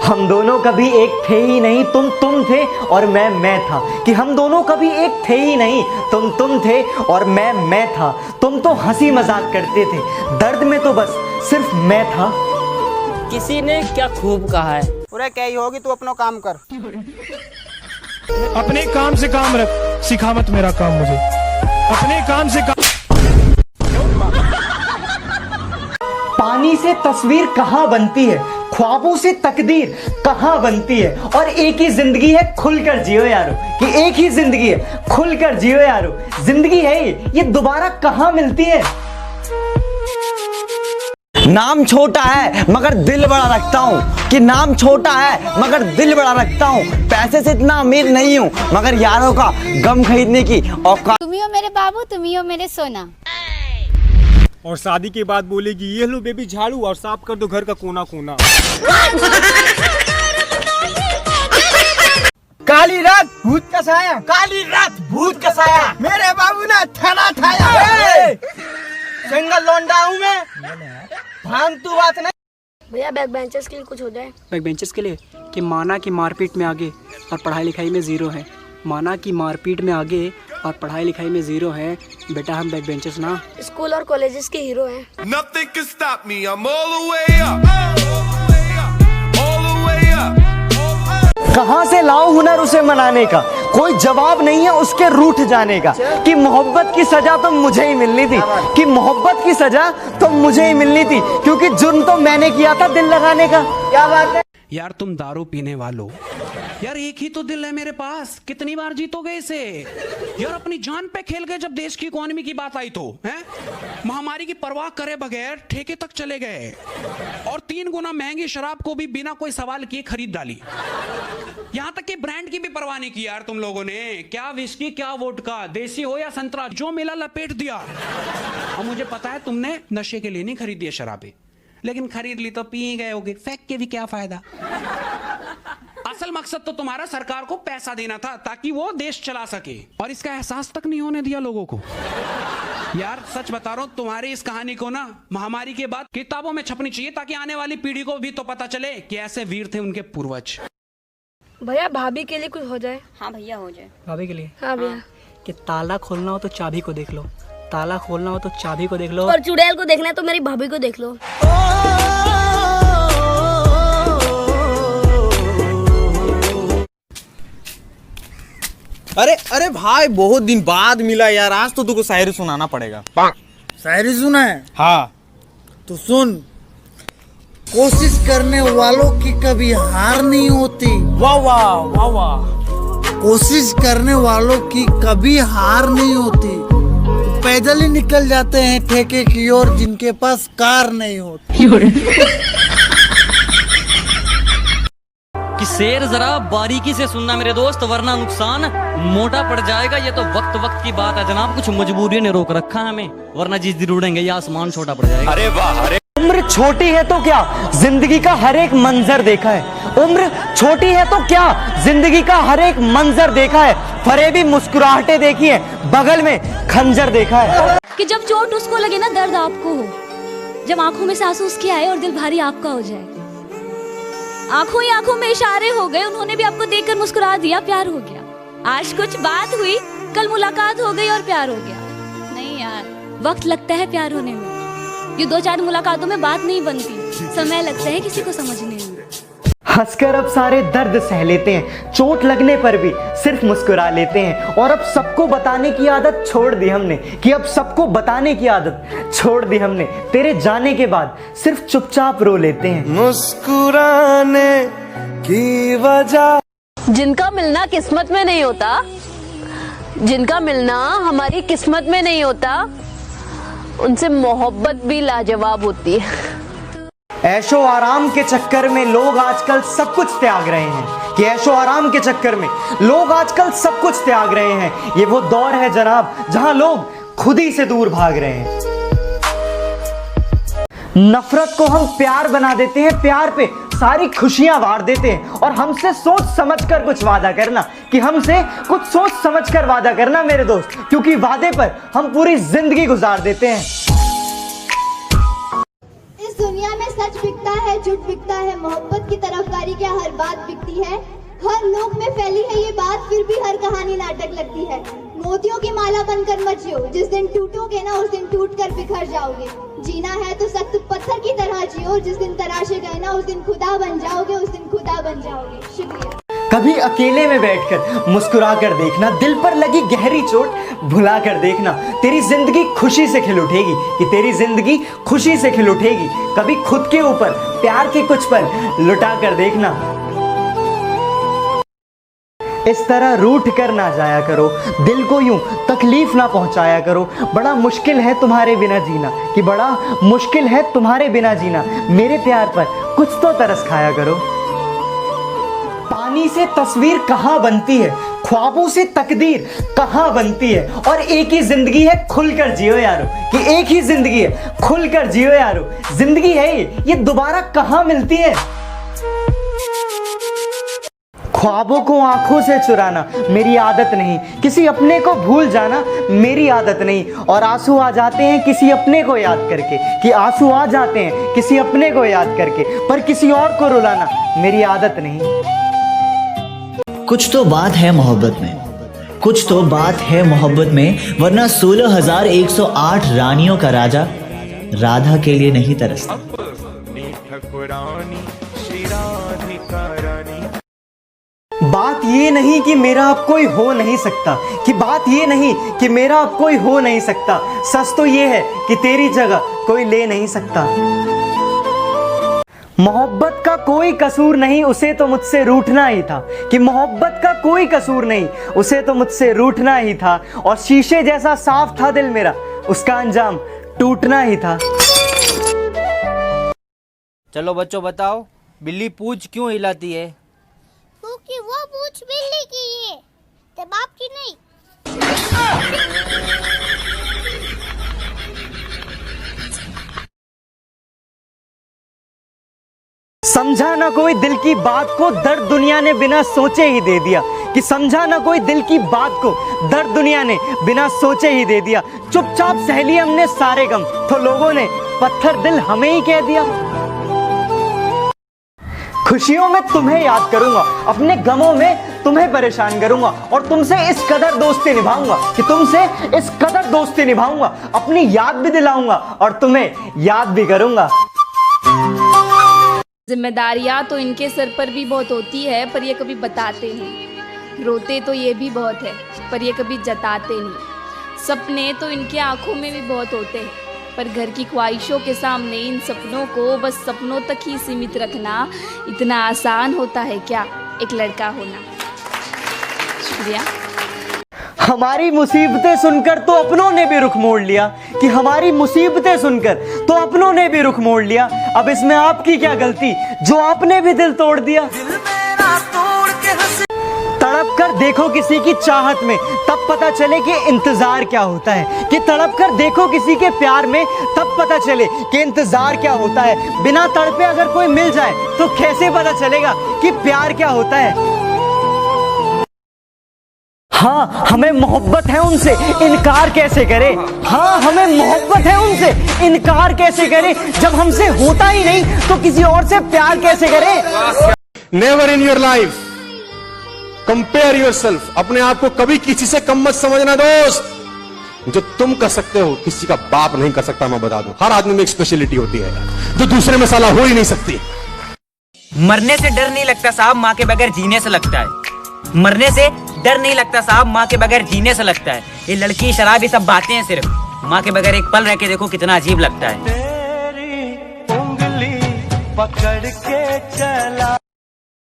हम दोनों कभी एक थे ही नहीं, तुम थे और मैं था। कि हम दोनों कभी एक थे ही नहीं, तुम थे और मैं था। तुम तो हंसी मजाक करते थे, दर्द में तो बस सिर्फ मैं था। किसी ने क्या खूब कहा है, पूरा क्या ही होगी, तू अपना काम कर। अपने काम से काम रख, सिखा मत मेरा काम मुझे। अपने काम से काम। पानी से तस्वीर कहाँ बनती है, ख्वाबों से तकदीर कहाँ बनती है। और एक ही जिंदगी है, खुलकर जियो यारो। कि एक ही जिंदगी है, खुलकर जियो यारो। जिंदगी है ये दोबारा कहाँ मिलती है। नाम छोटा है मगर दिल बड़ा रखता हूँ। कि नाम छोटा है मगर दिल बड़ा रखता हूँ। पैसे से इतना अमीर नहीं हूँ मगर यारों का गम खरीदने की औकात। तुम ही हो मेरे बाबू, तुम ही हो मेरे सोना। और शादी के बाद बोलेगी ये लो बेबी झाड़ू और साफ कर दो घर का कोना कोना। काली रात भूत का साया, काली रात भूत का साया, मेरे बाबू ने थाना ठाया। सिंगल लौंडा हूँ मैं, फालतू बात नहीं। भैया बैक बेंचर्स के लिए कुछ हो जाए। बैक बेंचर्स के लिए कि माना कि मारपीट में आगे और पढ़ाई लिखाई में ज़ीरो है। माना कि मारपीट में आगे और पढ़ाई लिखाई में ज़ीरो है, बेटा हम बैक बेंचर्स ना, स्कूल और कॉलेजेस के हीरो हैं। Nothing can stop me, I'm all the way up, all the way up. कहां से लाओ हुनर उसे मनाने का, कोई जवाब नहीं है उसके रूठ जाने का। कि मोहब्बत की सजा तो मुझे ही मिलनी थी, कि मोहब्बत की सजा तो मुझे ही मिलनी थी, क्योंकि जुर्म तो मैंने किया था दिल लगाने का। क्या बात है यार, तुम दारू पीने वालों, यार एक ही तो दिल है मेरे पास, कितनी बार जीतोगे इसे यार। अपनी जान पे खेल गए जब देश की इकोनॉमी की बात आई तो हैं, महामारी की परवाह करे बगैर ठेके तक चले गए और 3 गुना महंगी शराब को भी बिना कोई सवाल किए खरीद डाली। यहां तक कि ब्रांड की भी परवाह नहीं की यार तुम लोगों ने। क्या विस्की, क्या वोडका, देसी हो या संतरा, जो मिला लपेट दिया। और मुझे पता है तुमने नशे के लिए नहीं खरीदी है शराबें, लेकिन खरीद ली तो पी गए होगे, फेंक के भी क्या फायदा। असल मकसद तो तुम्हारा सरकार को पैसा देना था ताकि वो देश चला सके, और इसका एहसास तक नहीं होने दिया लोगों को। यार सच बता रहा हूं, तुम्हारी इस कहानी को ना महामारी के बाद किताबों में छपनी चाहिए, ताकि आने वाली पीढ़ी को भी तो पता चले कि ऐसे वीर थे उनके पूर्वज। भैया भाभी के लिए कुछ हो जाए। हाँ भैया हो जाए। भाभी के लिए हाँ भैया। कि ताला खोलना हो तो चाबी को देख लो, ताला खोलना हो तो चाबी को देख लो, और चुड़ैल को देखना है तो मेरी भाभी को देख लो। अरे अरे भाई, बहुत दिन बाद मिला यार, आज तो तुमको शायरी सुनाना पड़ेगा। शायरी सुना है? हाँ तो सुन। कोशिश करने वालों की कभी हार नहीं होती। वाह वाह वाह वाह। कोशिश करने वालों की कभी हार नहीं होती, पैदल ही निकल जाते हैं ठेके की ओर जिनके पास कार नहीं होती। कि शेर जरा बारीकी से सुनना मेरे दोस्त, वरना नुकसान मोटा पड़ जाएगा। ये तो वक्त वक्त की बात है जनाब, कुछ मजबूरियों ने रोक रखा है हमें, वरना जिस दिन उड़ेंगे ये आसमान छोटा पड़ जाएगा। अरे वाह, अरे उम्र छोटी है तो क्या, जिंदगी का हर एक मंजर देखा है। उम्र छोटी है तो क्या, जिंदगी का हर एक मंजर देखा है। फरेबी मुस्कुराहटें देखी है, बगल में खंजर देखा है। कि जब चोट उसको लगे ना दर्द आपको हो, जब आंखों में से आंसू उसके आए और दिल भारी आपका हो जाए। आंखों ही आंखों में इशारे हो गए, उन्होंने भी आपको देखकर मुस्कुरा दिया, प्यार हो गया। आज कुछ बात हुई, कल मुलाकात हो गई और प्यार हो गया। नहीं यार, वक्त लगता है प्यार होने में। ये 2-4 मुलाकातों में बात नहीं बनती, समय लगता है किसी को समझने में। हंसकर अब सारे दर्द सह लेते हैं, चोट लगने पर भी सिर्फ मुस्कुरा लेते हैं। और अब सबको बताने की आदत छोड़ दी हमने, कि अब सबको बताने की आदत छोड़ दी हमने। तेरे जाने के बाद सिर्फ चुपचाप रो लेते हैं। मुस्कुराने की वजह। जिनका मिलना किस्मत में नहीं होता, जिनका मिलना हमारी किस्मत में नहीं होता, उनसे मोहब्बत भी लाजवाब होती है। ऐशो आराम के चक्कर में लोग आजकल सब कुछ त्याग रहे हैं, कि ऐशो आराम के चक्कर में लोग आजकल सब कुछ त्याग रहे हैं। ये वो दौर है जनाब जहां लोग खुद ही से दूर भाग रहे हैं। नफरत को हम प्यार बना देते हैं, प्यार पे सारी खुशियां वार देते हैं। और हमसे सोच समझकर कुछ वादा करना, कि हमसे कुछ सोच समझकर वादा करना मेरे दोस्त, क्योंकि वादे पर हम पूरी जिंदगी गुजार देते हैं। इस दुनिया में सच बिकता है, झूठ बिकता है, मोहब्बत की तरफदारी क्या हर बात बिकती है। हर लोग में फैली है ये बात, फिर भी हर कहानी नाटक लगती है। मोतियों की माला बनकर मत जियो, जिस दिन टूटोगे ना उस दिन टूट कर बिखर जाओगे। जीना है तो सख्त पत्थर की तरह जियो, जिस दिन तराशे गए ना उस दिन खुदा बन जाओगे, उस दिन खुदा बन जाओगे। शुक्रिया। कभी अकेले में बैठकर मुस्कुरा कर देखना, दिल पर लगी गहरी चोट भुला कर देखना, तेरी जिंदगी खुशी से खिल उठेगी, कि तेरी जिंदगी खुशी से खिल उठेगी। कभी खुद के ऊपर प्यार के कुछ पल लुटा कर देखना। इस तरह रूठ कर ना जाया करो, दिल को यूं तकलीफ ना पहुंचाया करो। बड़ा मुश्किल है तुम्हारे बिना जीना, कि बड़ा मुश्किल है तुम्हारे बिना जीना। मेरे प्यार पर कुछ तो तरस खाया करो। पानी से तस्वीर कहाँ बनती है, ख्वाबों से तकदीर कहाँ बनती है। और एक ही जिंदगी है, खुलकर जियो यारो, कि एक ही जिंदगी है, खुलकर जियो यारो। जिंदगी है ये दोबारा कहाँ मिलती है। ख्वाबों को आंखों से चुराना मेरी आदत नहीं, किसी अपने को भूल जाना मेरी आदत नहीं। और आंसू आ जाते हैं किसी अपने को याद करके, कि आंसू आ जाते हैं किसी अपने को याद करके, पर किसी और को रुलाना मेरी आदत नहीं। कुछ तो बात है मोहब्बत में, कुछ तो बात है मोहब्बत में, वरना 16,108 रानियों का राजा राधा के लिए नहीं तरसता। बात ये नहीं कि मेरा अब कोई हो नहीं सकता, कि बात ये नहीं कि मेरा अब कोई हो नहीं सकता। सच तो ये है कि तेरी जगह कोई ले नहीं सकता। मोहब्बत का कोई कसूर नहीं, उसे तो मुझसे रूठना ही था, कि मोहब्बत का कोई कसूर नहीं, उसे तो मुझसे रूठना ही था। और शीशे जैसा साफ था दिल मेरा, उसका अंजाम टूटना ही था। चलो बच्चों बताओ, बिल्ली पूंछ क्यों हिलाती है? क्योंकि वो पूंछ बिल्ली की है, ते बाप की नहीं। समझा ना कोई दिल की बात को, दर्द दुनिया ने बिना सोचे ही दे दिया, कि समझा ना कोई दिल की बात को, दर्द दुनिया ने बिना सोचे ही दे दिया। चुपचाप सह लिए हमने सारे गम, तो लोगों ने पत्थर दिल हमें ही कह दिया। खुशियों में तुम्हें याद करूंगा, अपने गमों में तुम्हें परेशान करूंगा, और तुमसे इस कदर दोस्ती निभाऊंगा, कि तुमसे इस कदर दोस्ती निभाऊंगा। अपनी याद भी दिलाऊंगा और तुम्हें याद भी करूंगा। जिम्मेदारियां तो इनके सर पर भी बहुत होती है, पर ये कभी बताते नहीं। रोते तो ये भी बहुत है, पर ये कभी जताते नहीं। सपने तो इनके आंखों में भी बहुत होते हैं, पर घर की ख्वाहिशों के सामने इन सपनों को बस सपनों तक ही सीमित रखना इतना आसान होता है क्या एक लड़का होना। शुक्रिया। हमारी मुसीबतें सुनकर तो अपनों ने भी रुख मोड़ लिया, कि हमारी मुसीबतें सुनकर तो अपनों ने भी रुख मोड़ लिया। अब इसमें आपकी क्या गलती जो आपने भी दिल तोड़ दिया। तड़प कर देखो किसी की चाहत में, तब पता चले कि इंतजार क्या होता है, कि तड़प कर देखो किसी के प्यार में, तब पता चले कि इंतजार क्या होता है। बिना तड़पे अगर कोई मिल जाए तो कैसे पता चलेगा कि प्यार क्या होता है। हाँ हमें मोहब्बत है उनसे, इनकार कैसे करे। हाँ हमें मोहब्बत है उनसे, इनकार कैसे करे। जब हमसे होता ही नहीं तो किसी और से प्यार कैसे करे। Never in your life compare yourself. अपने आप को कभी किसी से कम मत समझना दोस्त। जो तुम कर सकते हो किसी का बाप नहीं कर सकता। मैं बता दूं, हर आदमी में एक स्पेशलिटी होती है जो दूसरे में साला हो ही नहीं सकती। मरने से डर नहीं लगता साहब, माँ के बगैर जीने से लगता है। मरने से डर नहीं लगता साहब, माँ के बगैर जीने से लगता है। ये लड़की शराब ये सब बातें हैं सिर्फ, माँ के बगैर एक पल रह के देखो कितना अजीब लगता है। तेरी उंगली पकड़ के चला